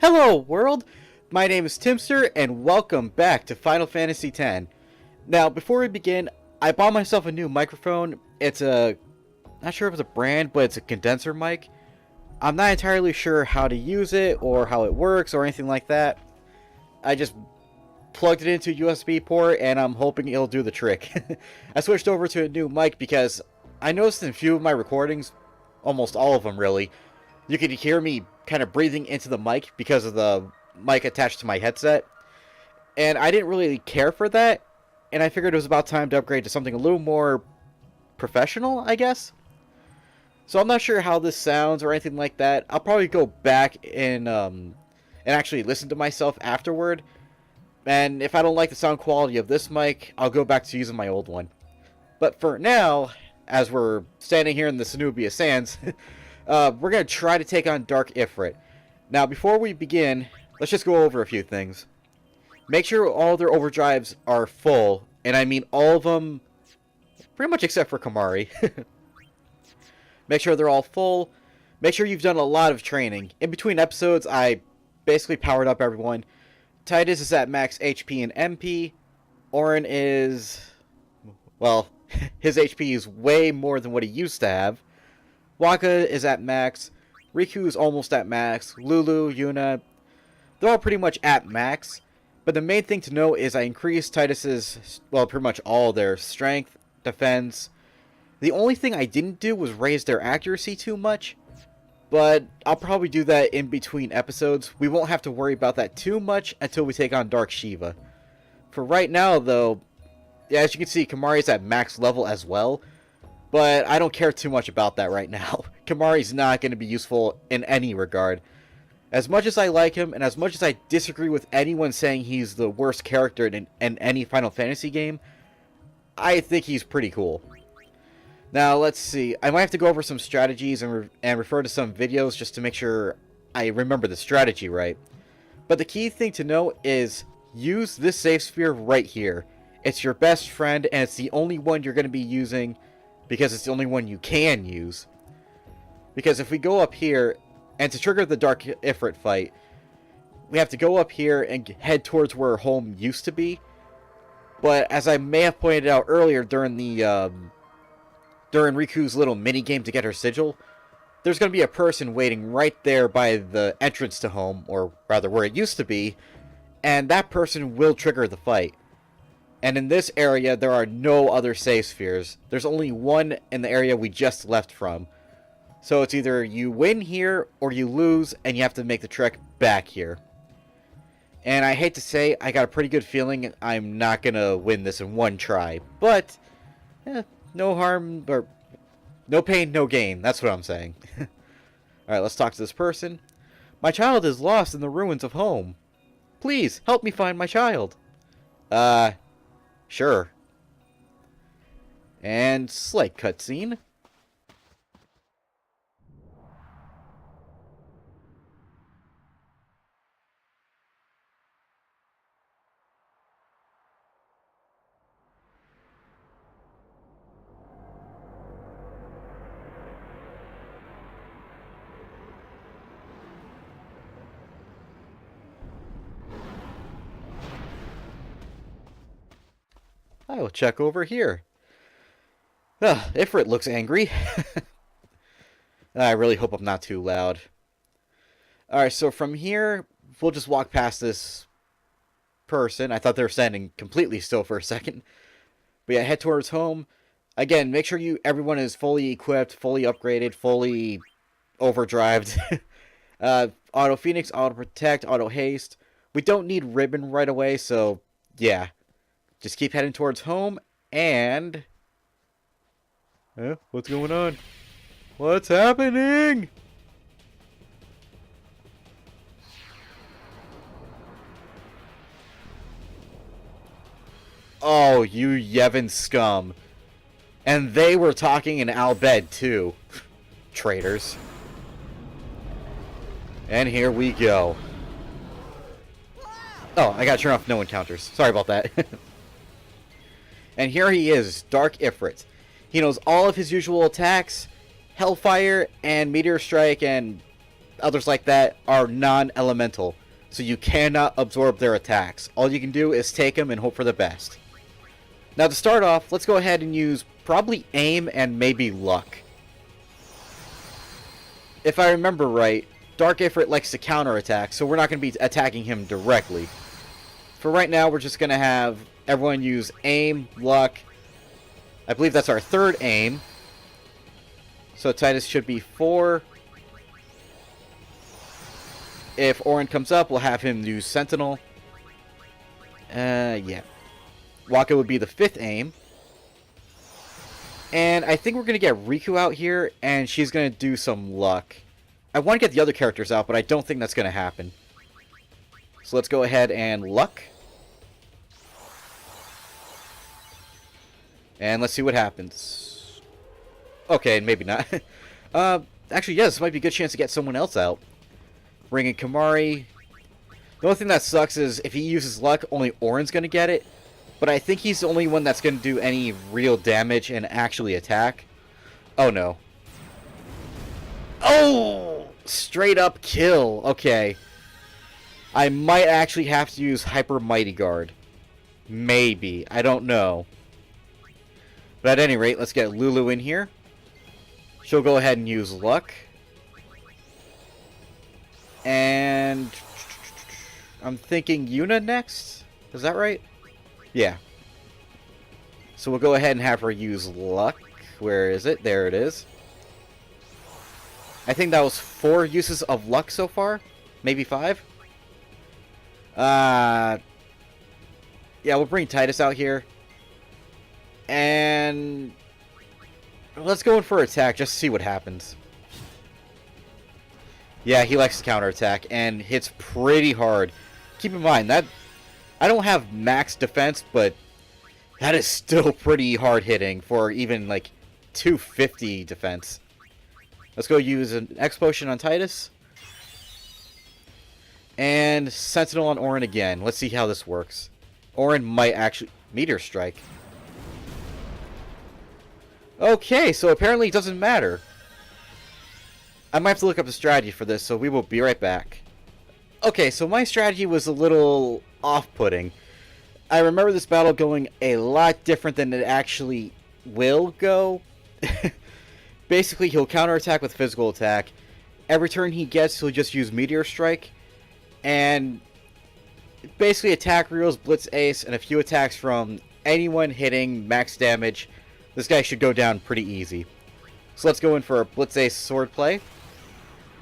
Hello world, my name is Timster and welcome back to Final Fantasy X. Now before we begin, I bought myself a new microphone. It's not sure if it's a brand, but it's a condenser mic. I'm not entirely sure how to use it or how it works or anything like that. I just plugged it into a USB port and I'm hoping it'll do the trick. I switched over to a new mic because I noticed in a few of my recordings, almost all of them really, you could hear me kind of breathing into the mic because of the mic attached to my headset. And I didn't really care for that, and I figured it was about time to upgrade to something a little more professional, I guess. So I'm not sure how this sounds or anything like that. I'll probably go back and actually listen to myself afterward. And if I don't like the sound quality of this mic, I'll go back to using my old one. But for now, as we're standing here in the Zenobia Sands, we're going to try to take on Dark Ifrit. Now, before we begin, let's just go over a few things. Make sure all their overdrives are full, and I mean all of them, pretty much except for Kimahri. Make sure they're all full. Make sure you've done a lot of training. In between episodes, I basically powered up everyone. Titus is at max HP and MP. Auron is, well, his HP is way more than what he used to have. Wakka is at max. Riku is almost at max. Lulu, Yuna, they're all pretty much at max. But the main thing to know is I increased Titus's, well, pretty much all their strength, defense. The only thing I didn't do was raise their accuracy too much. But I'll probably do that in between episodes. We won't have to worry about that too much until we take on Dark Shiva. For right now, though, yeah, as you can see, Kimahri's at max level as well. But I don't care too much about that right now. Kimahri's not going to be useful in any regard. As much as I like him, and as much as I disagree with anyone saying he's the worst character in any Final Fantasy game, I think he's pretty cool. Now, let's see. I might have to go over some strategies and refer to some videos just to make sure I remember the strategy right. But the key thing to know is use this safe sphere right here. It's your best friend, and it's the only one you're going to be using because it's the only one you can use. Because if we go up here, and to trigger the Dark Ifrit fight, we have to go up here and head towards where home used to be. But as I may have pointed out earlier during the during Riku's little mini game to get her sigil, there's going to be a person waiting right there by the entrance to home, or rather where it used to be, and that person will trigger the fight. And in this area, there are no other save spheres. There's only one in the area we just left from. So it's either you win here, or you lose, and you have to make the trek back here. And I hate to say, I got a pretty good feeling I'm not going to win this in one try. But, no harm, or no pain, no gain. That's what I'm saying. Alright, let's talk to this person. My child is lost in the ruins of home. Please, help me find my child. Sure. And slight cutscene. I will check over here. Ifrit looks angry. I really hope I'm not too loud. Alright, so from here, we'll just walk past this person. I thought they were standing completely still for a second. But yeah, head towards home. Again, make sure everyone is fully equipped, fully upgraded, fully overdrived. Auto Phoenix, Auto Protect, Auto Haste. We don't need Ribbon right away, so yeah. Just keep heading towards home, and... what's going on? What's happening? Oh, you Yevon scum. And they were talking in Al Bhed, too. Traitors. And here we go. Oh, I gotta turn off no encounters. Sorry about that. And here he is, Dark Ifrit. He knows all of his usual attacks, Hellfire and Meteor Strike and others like that are non-elemental, so you cannot absorb their attacks. All you can do is take them and hope for the best. Now to start off, let's go ahead and use probably aim and maybe luck. If I remember right, Dark Ifrit likes to counterattack, so we're not going to be attacking him directly. For right now, we're just going to have everyone use aim, luck. I believe that's our third aim. So Titus should be 4. If Orin comes up, we'll have him use Sentinel. Yeah. Waka would be the 5th aim. And I think we're going to get Riku out here, and she's going to do some luck. I want to get the other characters out, but I don't think that's going to happen. So let's go ahead and luck. And let's see what happens. Okay, maybe not. Actually, yes, this might be a good chance to get someone else out. Bring in Kamari. The only thing that sucks is if he uses luck, only Orin's going to get it. But I think he's the only one that's going to do any real damage and actually attack. Oh, no. Oh! Straight up kill. Okay. I might actually have to use Hyper Mighty Guard. Maybe. I don't know. But at any rate, let's get Lulu in here. She'll go ahead and use luck. And I'm thinking Yuna next. Is that right? Yeah. So we'll go ahead and have her use luck. Where is it? There it is. I think that was 4 uses of luck so far. Maybe 5. Yeah, we'll bring Titus out here. And let's go in for attack just to see what happens. Yeah, he likes to counterattack and hits pretty hard. Keep in mind that I don't have max defense, but that is still pretty hard hitting for even like 250 defense. Let's go use an X Potion on Titus. And Sentinel on Orin again. Let's see how this works. Orin might actually... Meteor Strike. Okay, so apparently it doesn't matter. I might have to look up the strategy for this, so we will be right back. Okay, so my strategy was a little off-putting. I remember this battle going a lot different than it actually will go. Basically, he'll counterattack with physical attack. Every turn he gets, he'll just use Meteor Strike. And basically attack reels, Blitz Ace, and a few attacks from anyone hitting max damage. This guy should go down pretty easy. So let's go in for a Blitz Ace sword play.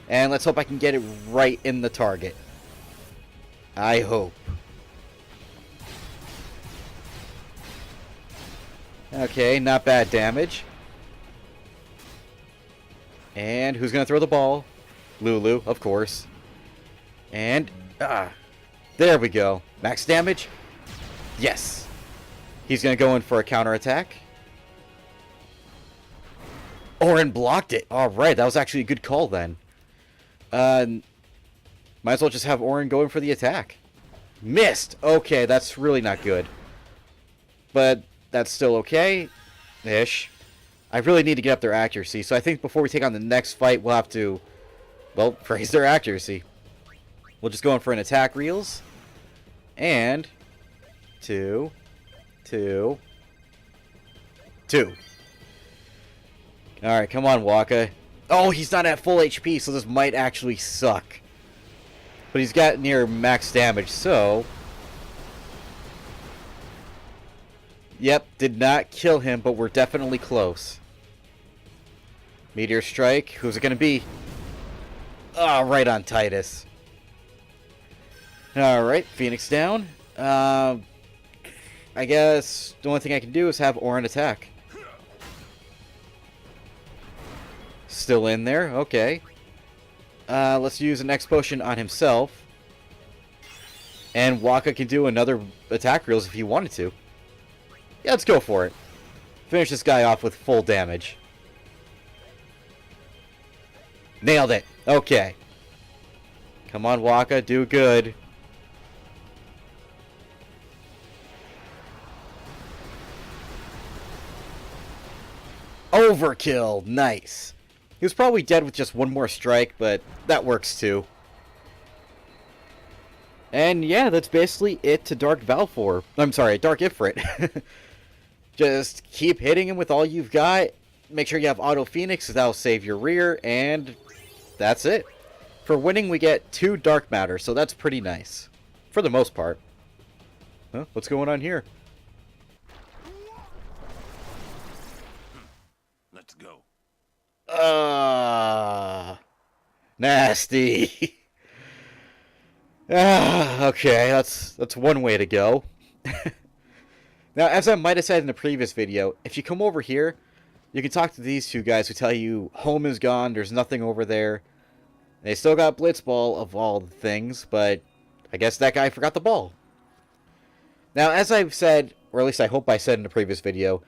And let's hope I can get it right in the target. I hope. Okay, not bad damage. And who's going to throw the ball? Lulu, of course. And, there we go. Max damage? Yes. He's going to go in for a counterattack. Orin blocked it. Alright, that was actually a good call then. Might as well just have Orin going for the attack. Missed! Okay, that's really not good. But that's still okay-ish. I really need to get up their accuracy, so I think before we take on the next fight, we'll have to, well, raise their accuracy. We'll just go in for an attack reels. And 2, 2, 2. Alright, come on, Waka. Oh, he's not at full HP, so this might actually suck. But he's got near max damage, so... Yep, did not kill him, but we're definitely close. Meteor Strike. Who's it going to be? Oh, right on Titus. Alright, Phoenix down. I guess the only thing I can do is have Orin attack. Still in there. Okay. Let's use an X Potion on himself. And Waka can do another attack reels if he wanted to. Yeah, let's go for it. Finish this guy off with full damage. Nailed it. Okay. Come on, Waka. Do good. Overkill. Nice. He was probably dead with just one more strike, but that works too. And yeah, that's basically it to Dark Valfor. I'm sorry, Dark Ifrit. Just keep hitting him with all you've got. Make sure you have Auto Phoenix, that'll save your rear, and that's it. For winning, we get 2 Dark Matter, so that's pretty nice. For the most part. Huh? What's going on here? Let's go. Nasty. Okay, that's one way to go. Now, as I might have said in the previous video, if you come over here, you can talk to these 2 guys who tell you home is gone, there's nothing over there. They still got Blitzball of all the things, but I guess that guy forgot the ball. Now, as I've said, or at least I hope I said in the previous video,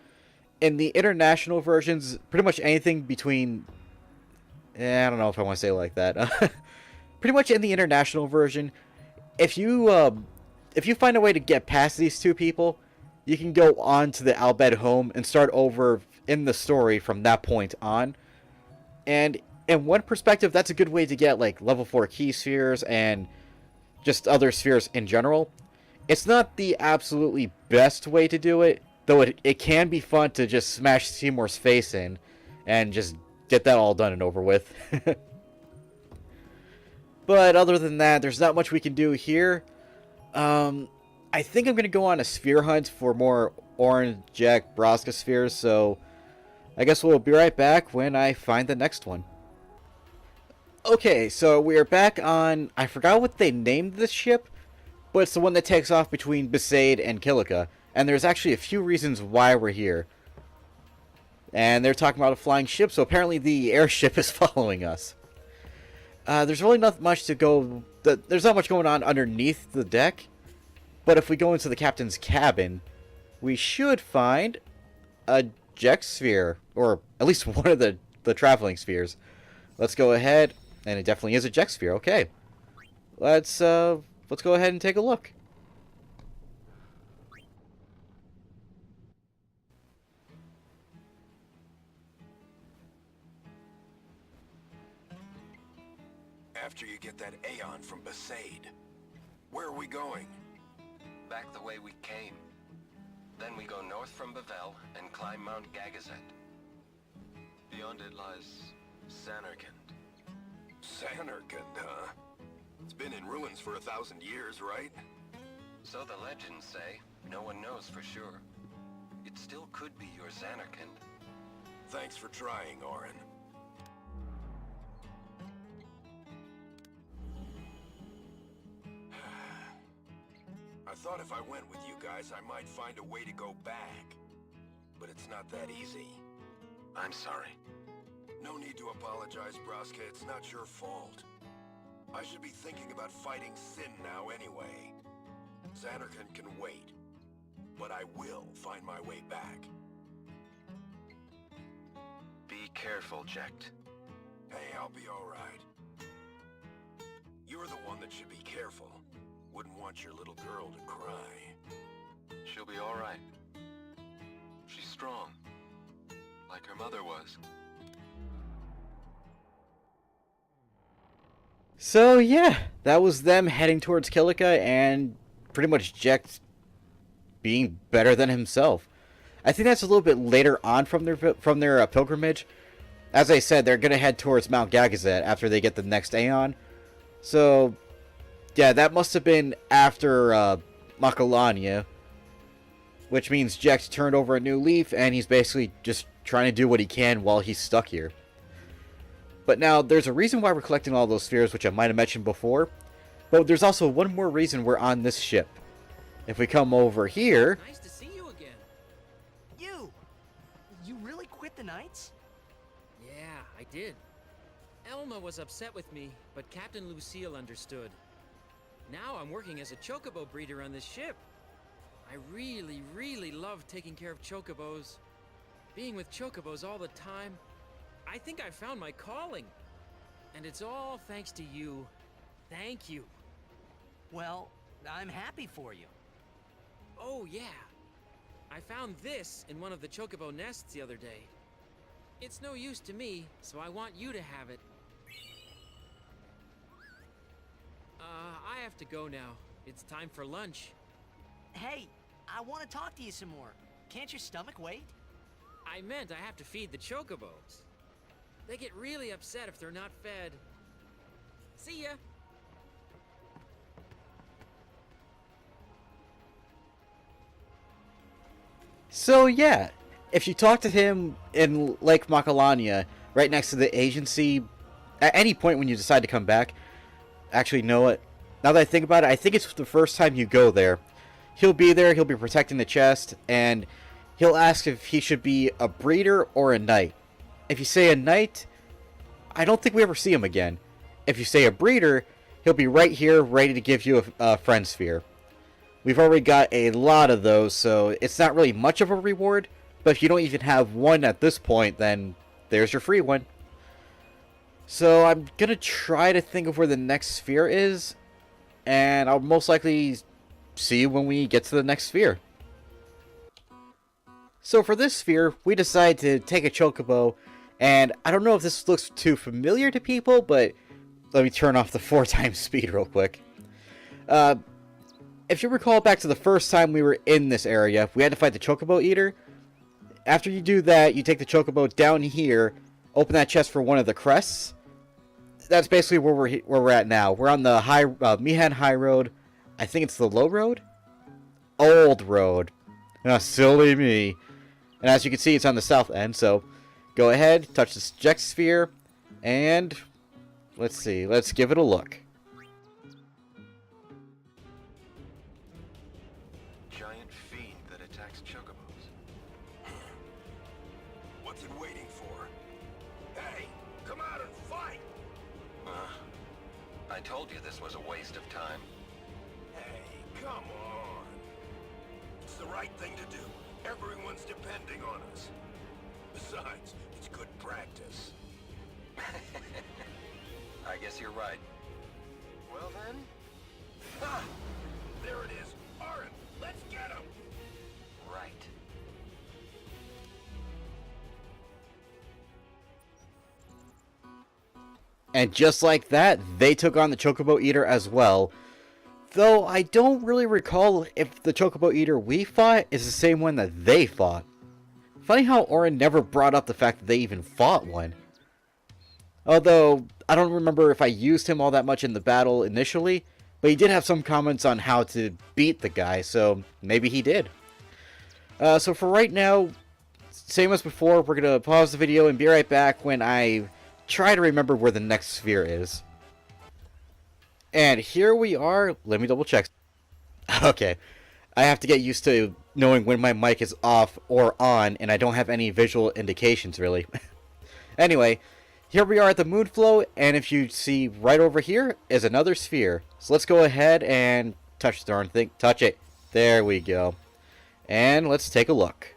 in the international versions, pretty much anything between... I don't know if I want to say it like that. Pretty much in the international version, if you find a way to get past these 2 people, you can go on to the Albed home and start over in the story from that point on. And in one perspective, that's a good way to get like level 4 key spheres and just other spheres in general. It's not the absolutely best way to do it, though it can be fun to just smash Seymour's face in and just get that all done and over with. But other than that, there's not much we can do here. I think I'm going to go on a sphere hunt for more Orange Jack Braska spheres, so I guess we'll be right back when I find the next one. Okay, so we are back on... I forgot what they named this ship, but it's the one that takes off between Besaid and Kilika, and there's actually a few reasons why we're here. And they're talking about a flying ship, so apparently the airship is following us. There's really not much to go... There's not much going on underneath the deck. But if we go into the captain's cabin, we should find a Jex sphere. Or at least one of the traveling spheres. Let's go ahead. And it definitely is a Jex sphere. Okay. Let's go ahead and take a look. After you get that Aeon from Besaid, where are we going? Back the way we came. Then we go north from Bavel and climb Mount Gagazet. Beyond it lies Zanarkand. Zanarkand, huh? It's been in ruins for 1,000 years, right? So the legends say. No one knows for sure. It still could be your Zanarkand. Thanks for trying, Orin. I thought if I went with you guys, I might find a way to go back. But it's not that easy. I'm sorry. No need to apologize, Braska. It's not your fault. I should be thinking about fighting Sin now anyway. Zanarkand can wait. But I will find my way back. Be careful, Jekt. Hey, I'll be alright. You're the one that should be careful. Wouldn't want your little girl to cry. She'll be all right. She's strong, like her mother was. So yeah, that was them heading towards Kilika and pretty much Jekt being better than himself. I think that's a little bit later on from their pilgrimage. As I said, they're gonna head towards Mount Gagazet after they get the next Aeon. So yeah, that must have been after Makalania, which means Jekt turned over a new leaf, and he's basically just trying to do what he can while he's stuck here. But now, there's a reason why we're collecting all those spheres, which I might have mentioned before, but there's also one more reason we're on this ship. If we come over here... Nice to see you again. You really quit the Knights? Yeah, I did. Elma was upset with me, but Captain Lucille understood. Now I'm working as a chocobo breeder on this ship. I really, really love taking care of chocobos. Being with chocobos all the time, I think I found my calling. And it's all thanks to you. Thank you. Well, I'm happy for you. Oh yeah. I found this in one of the chocobo nests the other day. It's no use to me, so I want you to have it. I have to go now. It's time for lunch. Hey, I want to talk to you some more. Can't your stomach wait? I meant I have to feed the chocobos. They get really upset if they're not fed. See ya! So yeah, if you talk to him in Lake Macalania, right next to the agency, at any point when you decide to come back, actually, know what? Now that I think about it, I think it's the first time you go there. He'll be there, he'll be protecting the chest, and he'll ask if he should be a breeder or a knight. If you say a knight, I don't think we ever see him again. If you say a breeder, he'll be right here, ready to give you a friend sphere. We've already got a lot of those, so it's not really much of a reward, but if you don't even have one at this point, then there's your free one. So I'm gonna try to think of where the next sphere is, and I'll most likely see you when we get to the next sphere. So for this sphere, we decide to take a chocobo, and I don't know if this looks too familiar to people, but let me turn off the 4x speed real quick. If you recall back to the first time we were in this area, we had to fight the chocobo eater. After you do that, you take the chocobo down here, open that chest for one of the crests. That's basically where we're at now. We're on the Mihan High Road. I think it's the low road? Old road. Silly me. And as you can see, it's on the south end, so go ahead, touch the eject sphere, and let's see, let's give it a look. Giant fiend that attacks chocobos. What's it waiting for? Hey, come out and fight! I told you this was a waste of time. Hey, come on. It's the right thing to do. Everyone's depending on us. Besides, it's good practice. I guess you're right. Well then, Ha! There it is. Orin, let's get him! right. And just like that, they took on the chocobo eater as well. Though I don't really recall if the chocobo eater we fought is the same one that they fought. Funny how Orin never brought up the fact that they even fought one. Although, I don't remember if I used him all that much in the battle initially, but he did have some comments on how to beat the guy, so maybe he did. So for right now, same as before, we're going to pause the video and be right back when I try to remember where the next sphere is. And here we are. Let me double check. Okay. I have to get used to knowing when my mic is off or on, and I don't have any visual indications, really. Anyway, here we are at the Moonflow, and if you see right over here is another sphere. So let's go ahead and touch the darn thing. Touch it. There we go. And let's take a look.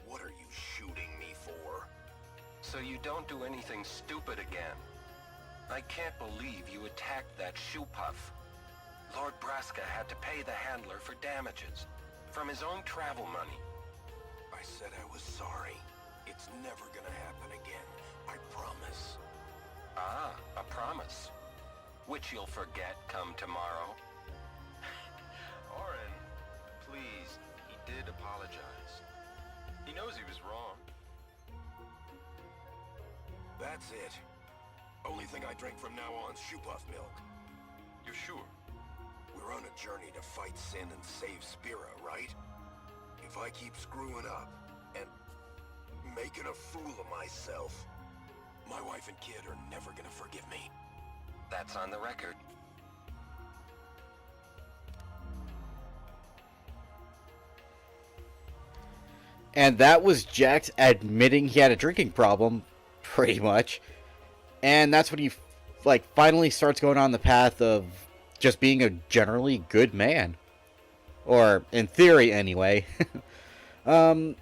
What are you shooting me for? So you don't do anything stupid again. I can't believe you attacked that shoe puff. Lord Braska had to pay the handler for damages from his own travel money. I said I was sorry. It's never gonna happen again. I promise. Ah, a promise. Which you'll forget come tomorrow. Orin, please, he did apologize. He knows he was wrong. That's it. Only thing I drink from now on is shoe puff milk. You're sure? We're on a journey to fight Sin and save Spira, right? If I keep screwing up and making a fool of myself, my wife and kid are never gonna forgive me. That's on the record. And that was Jax admitting he had a drinking problem, pretty much. And that's when he, like, finally starts going on the path of just being a generally good man. Or, in theory, anyway. At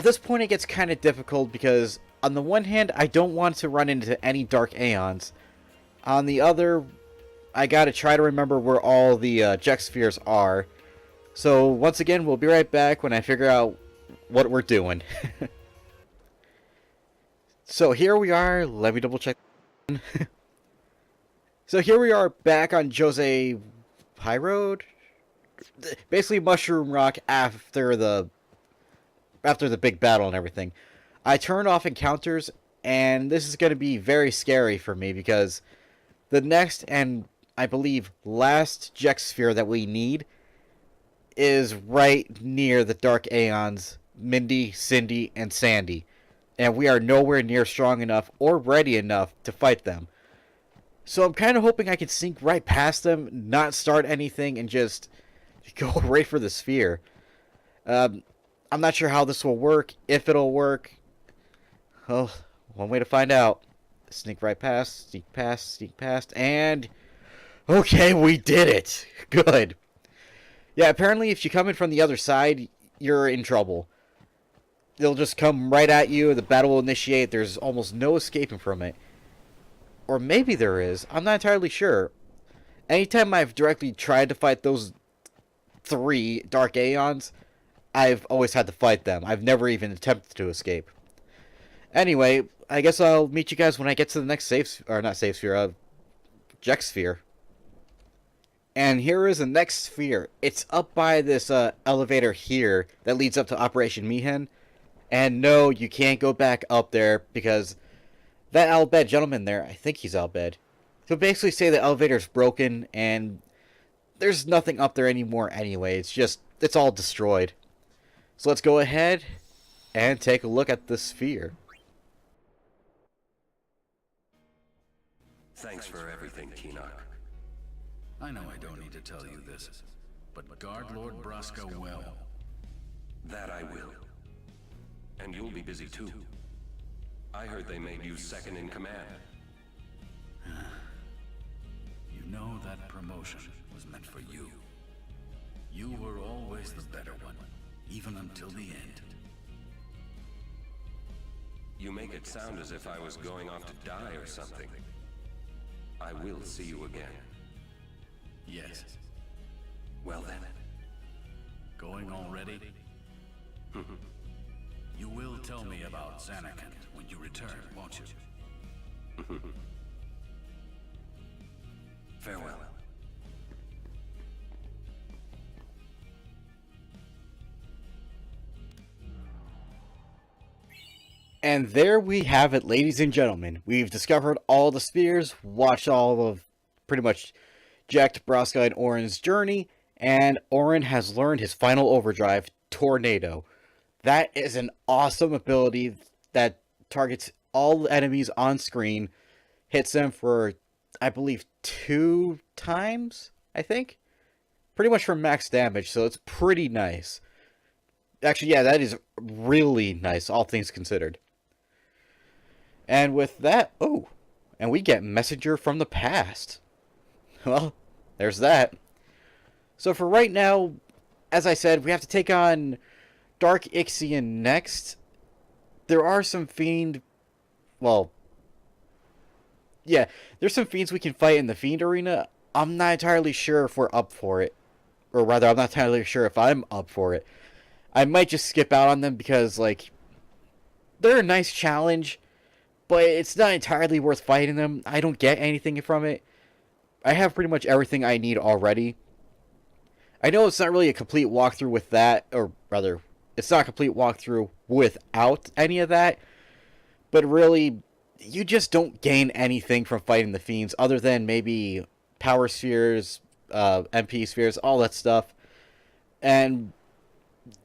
this point, it gets kind of difficult because, on the one hand, I don't want to run into any Dark Aeons. On the other, I gotta try to remember where all the Jax spheres are. So, once again, we'll be right back when I figure out what we're doing. So, here we are. Let me double check. So, here we are back on Jose High Road. Basically, Mushroom Rock after the big battle and everything. I turned off encounters, and this is going to be very scary for me because the next and I believe last Jax sphere that we need is right near the Dark Aeons, Mindy, Cindy, and Sandy. And we are nowhere near strong enough or ready enough to fight them. So I'm kind of hoping I can sneak right past them, not start anything, and just go right for the sphere. I'm not sure how this will work, if it'll work. Well, one way to find out. Sneak right past, sneak past, and... Okay, we did it! Good. Yeah, apparently if you come in from the other side, you're in trouble. They'll just come right at you, the battle will initiate, there's almost no escaping from it. Or maybe there is, I'm not entirely sure. Anytime I've directly tried to fight those 3 Dark Aeons, I've always had to fight them. I've never even attempted to escape. Anyway, I guess I'll meet you guys when I get to the next Jax sphere. And here is the next sphere. It's up by this elevator here that leads up to Operation Mihen. And no, you can't go back up there because that Al Bhed gentleman there, I think he's Al Bhed, he'll basically say the elevator's broken and there's nothing up there anymore anyway. It's all destroyed. So let's go ahead and take a look at the sphere. Thanks for everything, Keenock. I know I don't need to tell you this, but guard Lord Braska well. That I will. And you'll be busy too. I heard they made you second in command. You know that promotion was meant for you. You were always the better one, even until the end. You make it sound as if I was going off to die or something. I will see you again. Yes. Well then. Going already? You will tell me about Zanarkand when you return, won't you? Farewell. And there we have it, ladies and gentlemen. We've discovered all the spheres, watched all of pretty much Jack, Braska, and Auron's journey, and Auron has learned his final overdrive, Tornado. That is an awesome ability that targets all enemies on screen, hits them for, I believe, 2 times, I think? Pretty much for max damage, so it's pretty nice. Actually, yeah, that is really nice, all things considered. And with that, oh, and we get Messenger from the Past. Well, there's that. So for right now, as I said, we have to take on Dark Ixion next. There are some fiend... Well... Yeah, there's some fiends we can fight in the fiend arena. I'm not entirely sure if we're up for it. Or rather, I'm not entirely sure if I'm up for it. I might just skip out on them because, like... They're a nice challenge, but it's not entirely worth fighting them. I don't get anything from it. I have pretty much everything I need already. I know it's not really a complete walkthrough with that, or rather, it's not a complete walkthrough without any of that, but really, you just don't gain anything from fighting the fiends other than maybe power spheres, MP spheres, all that stuff, and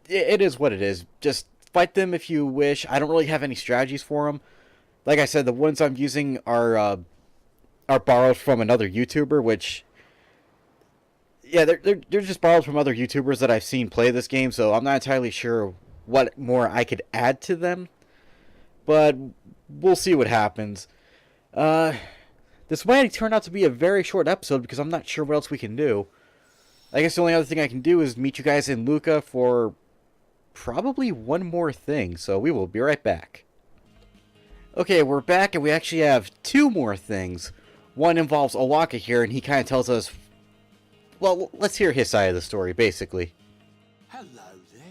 it is what it is. Just fight them if you wish. I don't really have any strategies for them. Like I said, the ones I'm using are borrowed from another YouTuber, which, yeah, they're just borrowed from other YouTubers that I've seen play this game, so I'm not entirely sure what more I could add to them. But we'll see what happens. This might turn out to be a very short episode because I'm not sure what else we can do. I guess the only other thing I can do is meet you guys in Luca for probably one more thing. So we will be right back. Okay, we're back and we actually have two more things. One involves Owaka here, and he kind of tells us, well, let's hear his side of the story, basically. Hello there.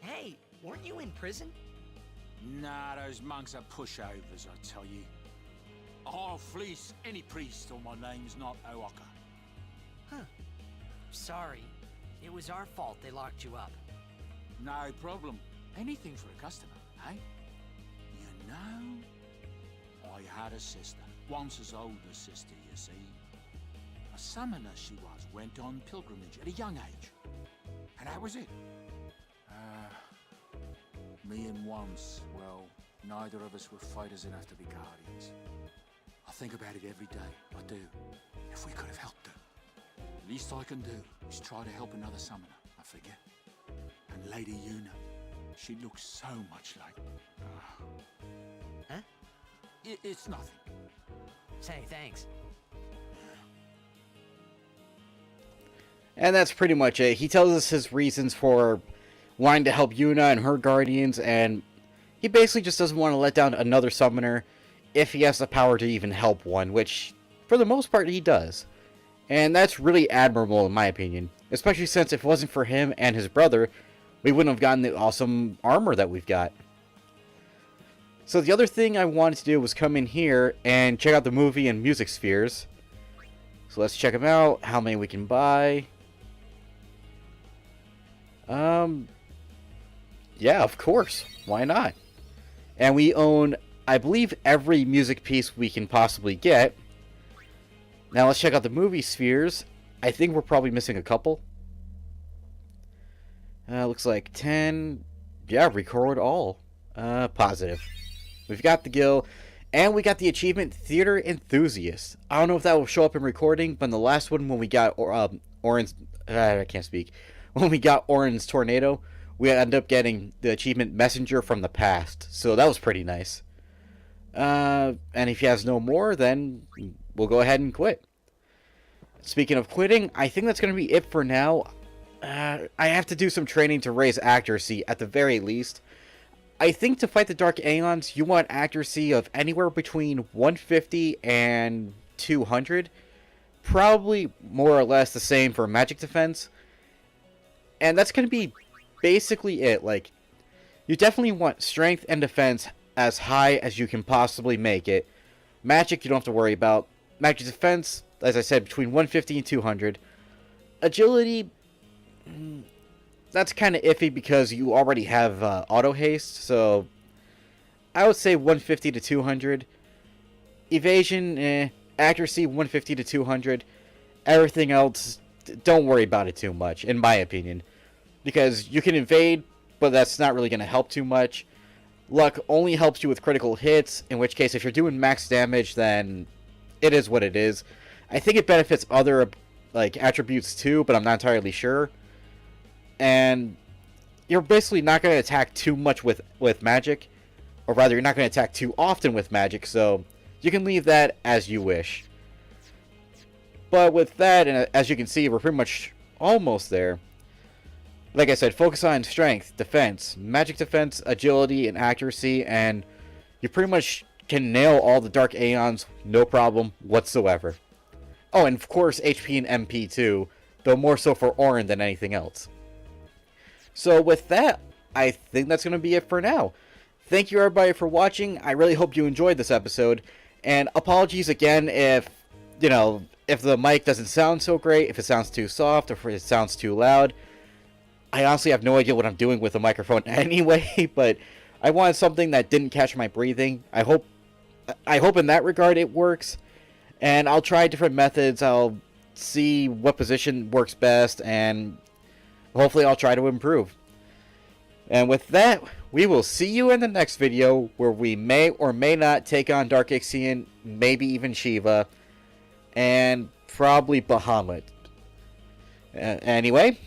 Hey, weren't you in prison? Nah, those monks are pushovers, I tell you. I'll fleece any priest or my name's not Owaka. Huh. Sorry. It was our fault they locked you up. No problem. Anything for a customer, eh? You know, I had a sister. Once as old as sister, you see. A summoner she was, went on pilgrimage at a young age. And that was it. Me and once, well, neither of us were fighters enough to be guardians. I think about it every day, I do. If we could have helped her. The least I can do is try to help another summoner, I figure. And Lady Yuna, she looks so much like... Huh? It's nothing. Say, thanks. And that's pretty much it. He tells us his reasons for wanting to help Yuna and her guardians, and he basically just doesn't want to let down another summoner if he has the power to even help one, which, for the most part, he does. And that's really admirable, in my opinion. Especially since if it wasn't for him and his brother, we wouldn't have gotten the awesome armor that we've got. So the other thing I wanted to do was come in here and check out the movie and music spheres. So let's check them out, how many we can buy. Yeah, of course. Why not? And we own, I believe, every music piece we can possibly get. Now let's check out the movie spheres. I think we're probably missing a couple. Looks like 10. Yeah, record all. Positive. We've got the Guild, and we got the achievement Theater Enthusiast. I don't know if that will show up in recording, but in the last one when we got Orin's... I can't speak. When we got Orin's Tornado, we ended up getting the achievement Messenger from the Past. So that was pretty nice. And if he has no more, then we'll go ahead and quit. Speaking of quitting, I think that's going to be it for now. I have to do some training to raise accuracy at the very least. I think to fight the Dark Aeons, you want accuracy of anywhere between 150 and 200. Probably more or less the same for magic defense. And that's going to be basically it. Like, you definitely want strength and defense as high as you can possibly make it. Magic, you don't have to worry about. Magic defense, as I said, between 150 and 200. Agility, that's kind of iffy because you already have auto haste, so I would say 150 to 200. Evasion, accuracy 150 to 200. Everything else, don't worry about it too much, in my opinion, because you can evade, but that's not really going to help too much. Luck only helps you with critical hits, in which case if you're doing max damage, then it is what it is. I think it benefits other like attributes too, but I'm not entirely sure. And you're basically not going to attack too much with magic, or rather you're not going to attack too often with magic, so you can leave that as you wish. But with that, and as you can see, we're pretty much almost there. Like I said, focus on strength, defense, magic defense, agility, and accuracy, and you pretty much can nail all the Dark Aeons, no problem whatsoever. Oh, and of course HP and MP too, though more so for Orin than anything else. So with that, I think that's going to be it for now. Thank you everybody for watching. I really hope you enjoyed this episode, and apologies again if, you know, if the mic doesn't sound so great, if it sounds too soft, or if it sounds too loud. I honestly have no idea what I'm doing with the microphone anyway, but I wanted something that didn't catch my breathing. I hope in that regard it works, and I'll try different methods. I'll see what position works best, and hopefully I'll try to improve. And with that, we will see you in the next video, where we may or may not take on Dark Ixion, maybe even Shiva, and probably Bahamut. Anyway,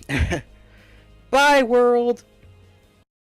bye world!